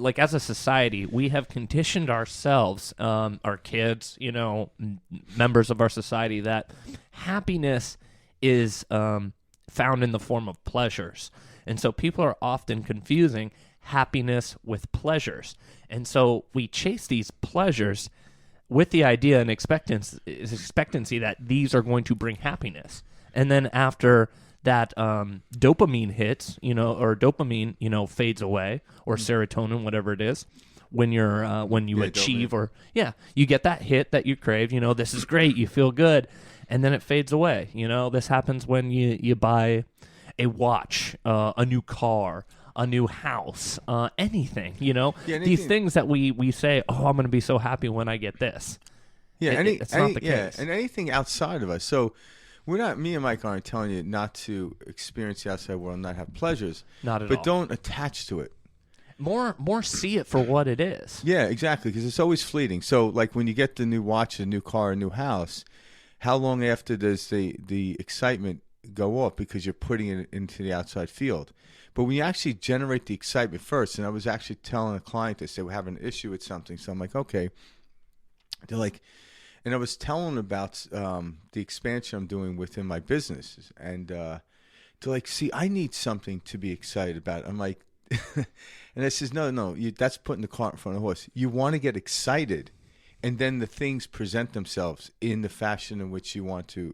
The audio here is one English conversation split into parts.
like as a society, we have conditioned ourselves, our kids, members of our society, that happiness is found in the form of pleasures. And so people are often confusing happiness with pleasures. And so we chase these pleasures with the idea and expectancy that these are going to bring happiness. And then after that dopamine hits, or dopamine, fades away, or serotonin, whatever it is, when you achieve dopamine. You get that hit that you crave, this is great, you feel good, and then it fades away. This happens when you buy a watch, a new car, a new house, anything, these things that we say, oh, I'm going to be so happy when I get this. Yeah, it's not the case. And anything outside of us. So me and Mike aren't telling you not to experience the outside world and not have pleasures. Not at all. But don't attach to it. More see it for what it is. Yeah, exactly, because it's always fleeting. So like when you get the new watch, a new car, a new house, how long after does the excitement go off because you're putting it into the outside field? But when you actually generate the excitement first, and I was actually telling a client this, they were having an issue with something, so I'm like, okay. They're like, and I was telling them about the expansion I'm doing within my business, and they're like, see, I need something to be excited about. I'm like, and I says, no, that's putting the cart in front of the horse. You want to get excited, and then the things present themselves in the fashion in which you want to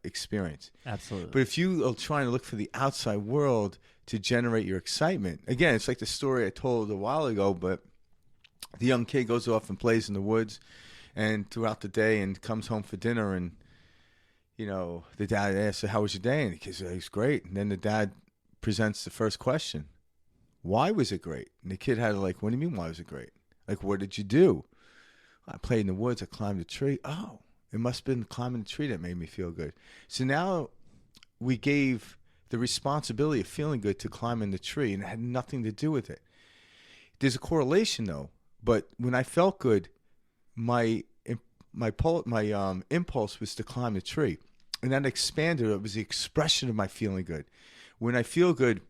experience. Absolutely. But if you are trying to look for the outside world to generate your excitement, again, it's like the story I told a while ago, but the young kid goes off and plays in the woods and throughout the day and comes home for dinner, and, the dad asks, how was your day? And the kid says, it's great. And then the dad presents the first question. Why was it great? And the kid had like, what do you mean, why was it great? Like, what did you do? I played in the woods. I climbed a tree. Oh, it must have been climbing the tree that made me feel good. So now we gave the responsibility of feeling good to climbing the tree, and it had nothing to do with it. There's a correlation, though. But when I felt good, my impulse was to climb the tree, and that expanded. It was the expression of my feeling good. When I feel good,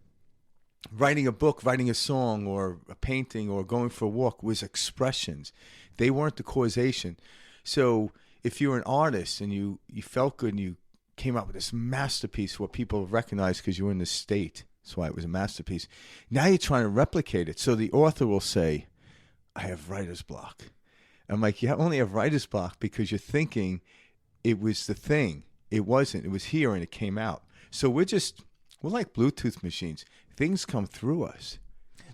writing a book, writing a song, or a painting, or going for a walk was expressions. They weren't the causation. So if you're an artist and you felt good and you came out with this masterpiece, what people recognize because you were in the state, that's why it was a masterpiece. Now you're trying to replicate it. So the author will say, I have writer's block. I'm like, you only have writer's block because you're thinking it was the thing. It wasn't. It was here and it came out. So we're like Bluetooth machines. Things come through us.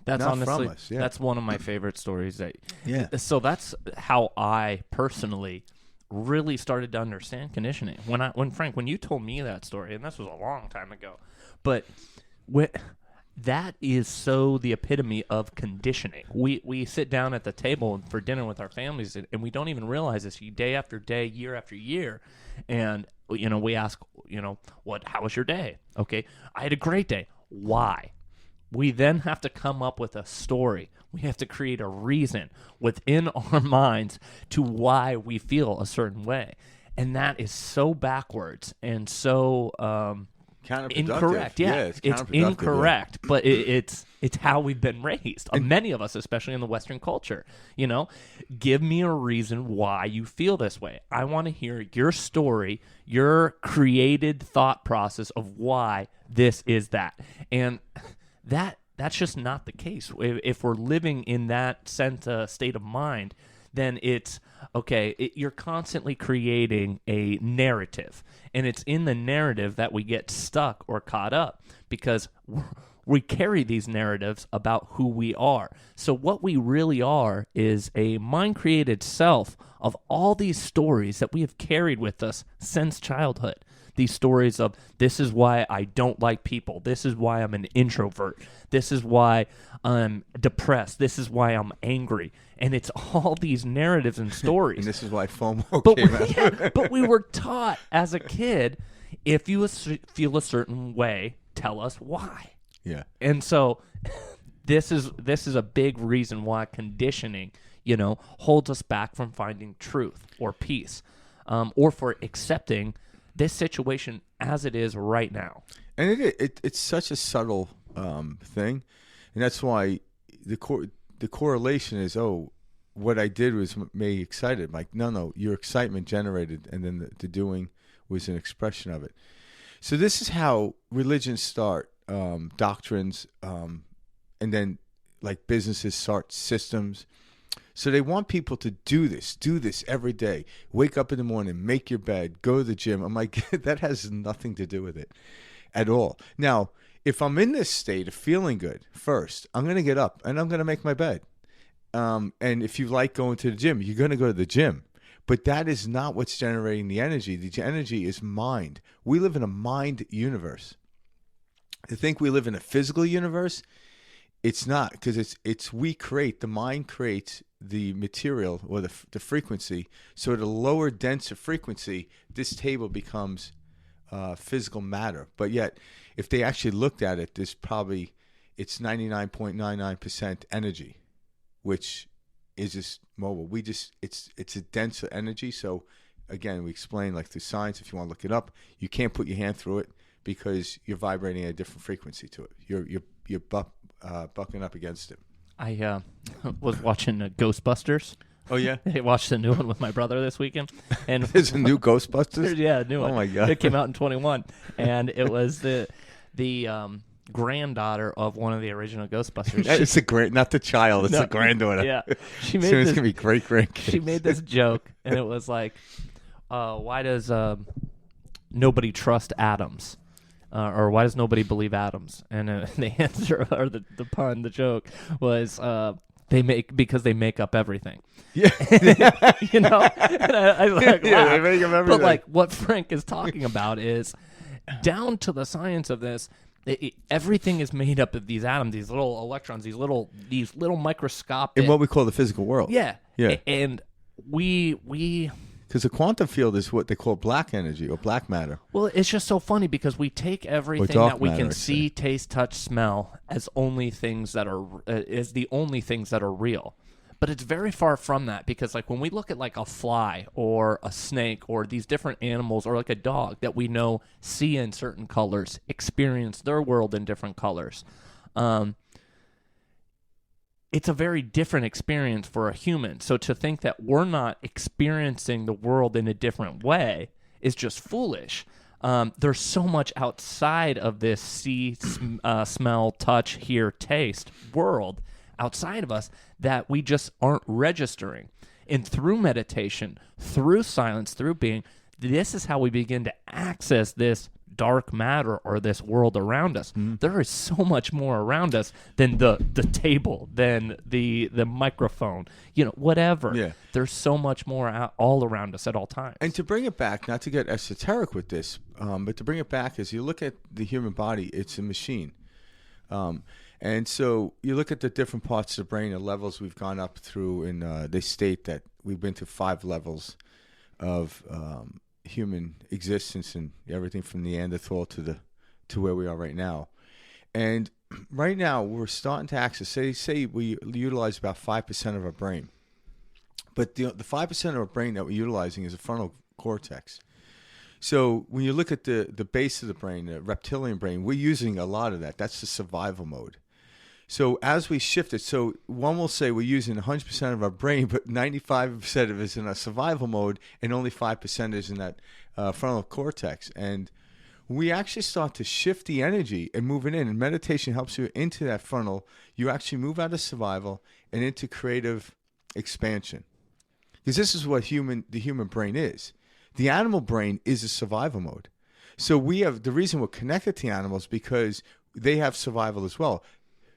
That's not honestly, from us. Yeah. That's one of my favorite stories. Yeah. So that's how I personally really started to understand conditioning. When you told me that story, and this was a long time ago, but that is so the epitome of conditioning. We sit down at the table for dinner with our families, and we don't even realize this day after day, year after year. And, we ask, how was your day? Okay, I had a great day. Why? We then have to come up with a story. We have to create a reason within our minds to why we feel a certain way. And that is so backwards and so incorrect. Yeah, it's incorrect, but it's how we've been raised. Many of us, especially in the Western culture, give me a reason why you feel this way. I want to hear your story, your created thought process of why this is that. And that's just not the case. If we're living in that state of mind, then it's okay. You're constantly creating a narrative, and it's in the narrative that we get stuck or caught up because we carry these narratives about who we are. So what we really are is a mind-created self of all these stories that we have carried with us since childhood. These stories of, this is why I don't like people. This is why I'm an introvert. This is why I'm depressed. This is why I'm angry. And it's all these narratives and stories. And this is why FOMO came out. Yeah, but we were taught as a kid, if you feel a certain way, tell us why. Yeah. And so this is a big reason why conditioning, holds us back from finding truth or peace, or for accepting this situation as it is right now. And it's such a subtle thing, and that's why the correlation is, oh, what I did was made me excited. I'm like, no, your excitement generated, and then the doing was an expression of it. So this is how religions start, doctrines, and then like businesses start systems. So they want people to do this every day. Wake up in the morning, make your bed, go to the gym. I'm like, that has nothing to do with it at all. Now, if I'm in this state of feeling good first, I'm going to get up and I'm going to make my bed. And if you like going to the gym, you're going to go to the gym. But that is not what's generating the energy. The energy is mind. We live in a mind universe. To think we live in a physical universe, it's not, because it's we create, the mind creates the material or the frequency. So at a lower, denser frequency, this table becomes physical matter. But yet, if they actually looked at it, it's 99.99% energy, which is just mobile. It's a denser energy. So again, we explain like through science, if you want to look it up, you can't put your hand through it because you're vibrating at a different frequency to it. You're bucking up against it. I was watching Ghostbusters. Oh yeah, I watched the new one with my brother this weekend, and there's a new Ghostbusters. Yeah, a new one. Oh my god, it came out in 21, and it was the granddaughter of one of the original Ghostbusters. It's not the child. It's the granddaughter. Yeah, she made it's gonna be great grandkids. She made this joke, and it was like, "Why does nobody trust atoms?" Or why does nobody believe atoms? And the answer, or the pun, the joke was, because they make up everything. Yeah, you know. And I like, yeah, they make up everything. But like what Frank is talking about is down to the science of this. Everything is made up of these atoms, these little electrons, these little microscopic. In what we call the physical world. Yeah, yeah. And we. Because the quantum field is what they call black energy or black matter. Well, it's just so funny because we take everything that we can see, taste, touch, smell as only things that are as the only things that are real. But it's very far from that, because like when we look at like a fly or a snake or these different animals or like a dog that we know see in certain colors, experience their world in different colors. It's a very different experience for a human. So to think that we're not experiencing the world in a different way is just foolish. There's so much outside of this see, smell, touch, hear, taste world outside of us that we just aren't registering. And through meditation, through silence, through being, this is how we begin to access this dark matter or this world around us. There is so much more around us than the table, than the microphone, whatever. Yeah. There's so much more all around us at all times. And to bring it back, not to get esoteric with this, but to bring it back, as you look at the human body, it's a machine. And so you look at the different parts of the brain, the levels we've gone up through, and they state that we've been to 5 levels of human existence, and everything from Neanderthal to where we are right now. And right now we're starting to access, say we utilize about 5% of our brain, but the 5% of our brain that we're utilizing is the frontal cortex. So when you look at the base of the brain, the reptilian brain, we're using a lot of that. That's the survival mode. So as we shift it, so one will say we're using 100% of our brain, but 95% of it is in a survival mode, and only 5% is in that frontal cortex. And we actually start to shift the energy and move it in. And meditation helps you into that frontal. You actually move out of survival and into creative expansion. Because this is what the human brain is. The animal brain is a survival mode. So the reason we're connected to animals because they have survival as well.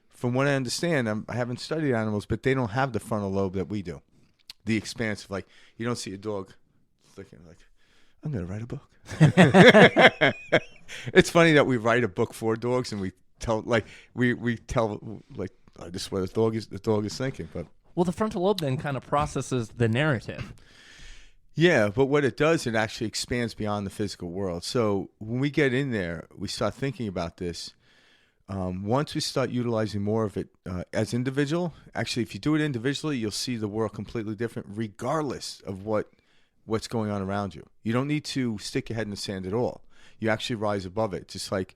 From what I understand, I haven't studied animals, but they don't have the frontal lobe that we do. The expansive, like you don't see a dog thinking like, I'm going to write a book. It's funny that we write a book for dogs and we tell this is what the dog is thinking. But well, the frontal lobe then kind of processes the narrative. Yeah, but what it does, it actually expands beyond the physical world. So when we get in there, we start thinking about this. Once we start utilizing more of it as individual, actually, if you do it individually, you'll see the world completely different, regardless of what's going on around you. You don't need to stick your head in the sand at all. You actually rise above it. Just like,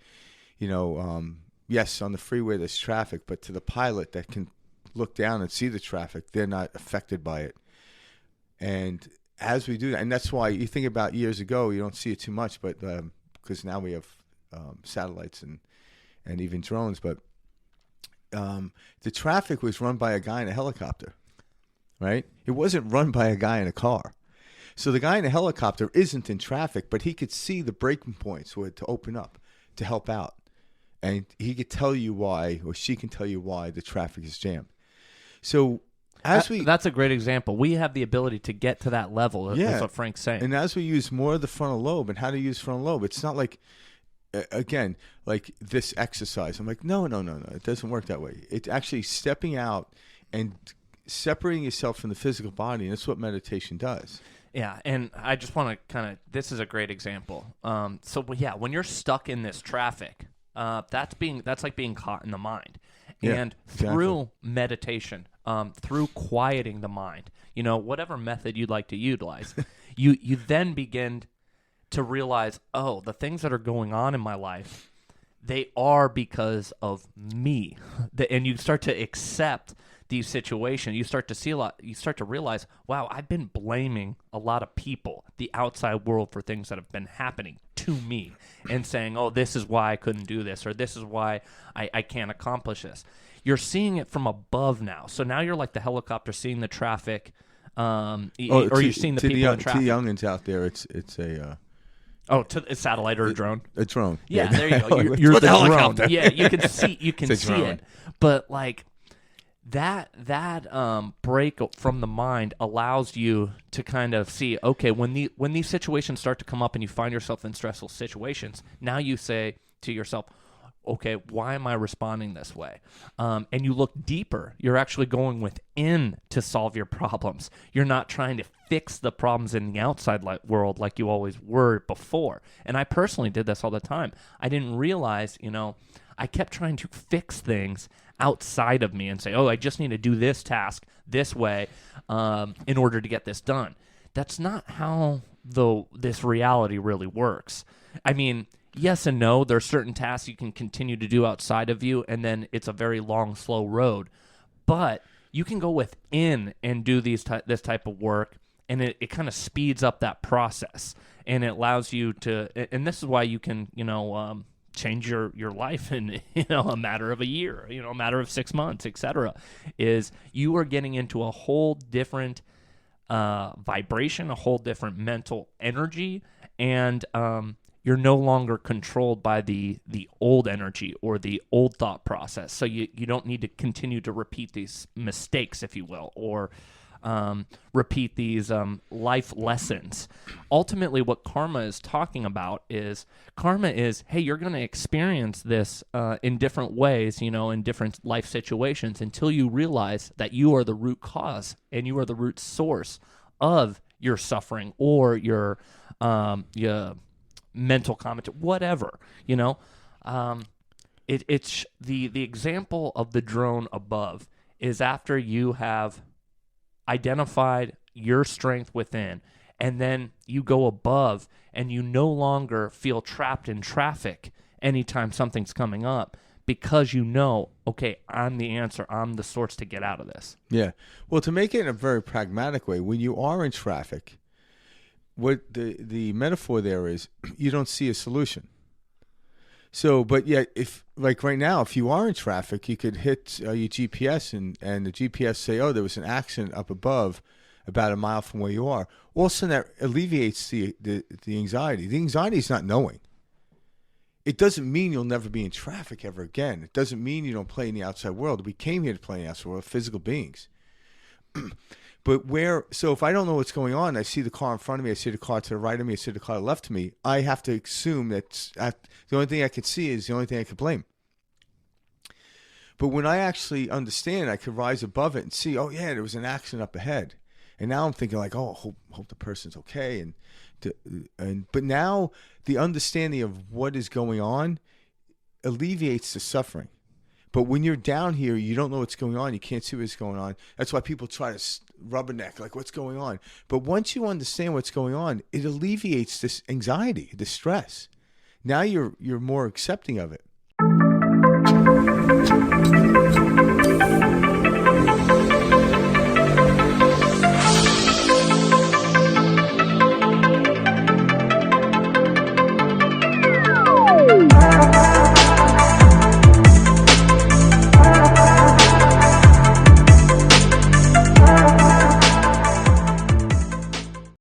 yes, on the freeway there's traffic, but to the pilot that can look down and see the traffic, they're not affected by it. And as we do that, and that's why you think about years ago, you don't see it too much, but because now we have satellites and even drones, but the traffic was run by a guy in a helicopter, right? It wasn't run by a guy in a car. So the guy in a helicopter isn't in traffic, but he could see the breaking points where to open up, to help out. And he could tell you why, or she can tell you why the traffic is jammed. So that's a great example. We have the ability to get to that level. That's what Frank's saying. And as we use more of the frontal lobe and how to use frontal lobe, it's not like, again, like this exercise. I'm like, no. It doesn't work that way. It's actually stepping out and separating yourself from the physical body. And that's what meditation does. Yeah, and I just want to this is a great example. When you're stuck in this traffic, that's like being caught in the mind. And through meditation, through quieting the mind, whatever method you'd like to utilize, you then begin to realize, oh, the things that are going on in my life, they are because of me. And you start to accept these situations. You start to see a lot. You start to realize, wow, I've been blaming a lot of people, the outside world, for things that have been happening to me, and saying, oh, this is why I couldn't do this, or this is why I can't accomplish this. You're seeing it from above now. So now you're like the helicopter seeing the traffic, or you're seeing the people in traffic. To youngins out there, it's a to a satellite or a drone. A drone. Yeah, there you go. You're the drone. Yeah, you can see it, but like. That break from the mind allows you to kind of see, okay, when these situations start to come up and you find yourself in stressful situations, now you say to yourself, okay, why am I responding this way? And you look deeper. You're actually going within to solve your problems. You're not trying to fix the problems in the outside world like you always were before. And I personally did this all the time. I didn't realize, I kept trying to fix things outside of me and say, oh, I just need to do this task this way in order to get this done. That's not how this reality really works. I mean, yes and no. There are certain tasks you can continue to do outside of you, and then it's a very long, slow road. But you can go within and do this type of work, and it kind of speeds up that process, and it allows you to. And this is why you can, change your life in a matter of a year, a matter of 6 months, etc. Is you are getting into a whole different vibration, a whole different mental energy, and you're no longer controlled by the old energy or the old thought process. So you don't need to continue to repeat these mistakes, if you will, or repeat these life lessons. Ultimately, what karma is talking about is, hey, you're going to experience this in different ways, in different life situations, until you realize that you are the root cause and you are the root source of your suffering or your mental comment, whatever, it's the example of the drone above is after you have identified your strength within, and then you go above and you no longer feel trapped in traffic anytime something's coming up, because okay, I'm the answer, I'm the source to get out of this. Yeah. Well, to make it in a very pragmatic way, when you are in traffic, what the metaphor there is, you don't see a solution. So, but yet, if like right now, if you are in traffic, you could hit your GPS and the GPS say, oh, there was an accident up above about a mile from where you are. All of a sudden, that alleviates the anxiety. The anxiety is not knowing. It doesn't mean you'll never be in traffic ever again. It doesn't mean you don't play in the outside world. We came here to play in the outside world, physical beings. So if I don't know what's going on, I see the car in front of me, I see the car to the right of me, I see the car to the left of me, I have to assume that the only thing I can see is the only thing I can blame. But when I actually understand, I could rise above it and see, oh yeah, there was an accident up ahead. And now I'm thinking like, oh, hope the person's okay. But now the understanding of what is going on alleviates the suffering. But when you're down here, you don't know what's going on. You can't see what's going on. That's why people try to rubberneck, like, what's going on? But once you understand what's going on, it alleviates this anxiety, this stress. Now you're more accepting of it.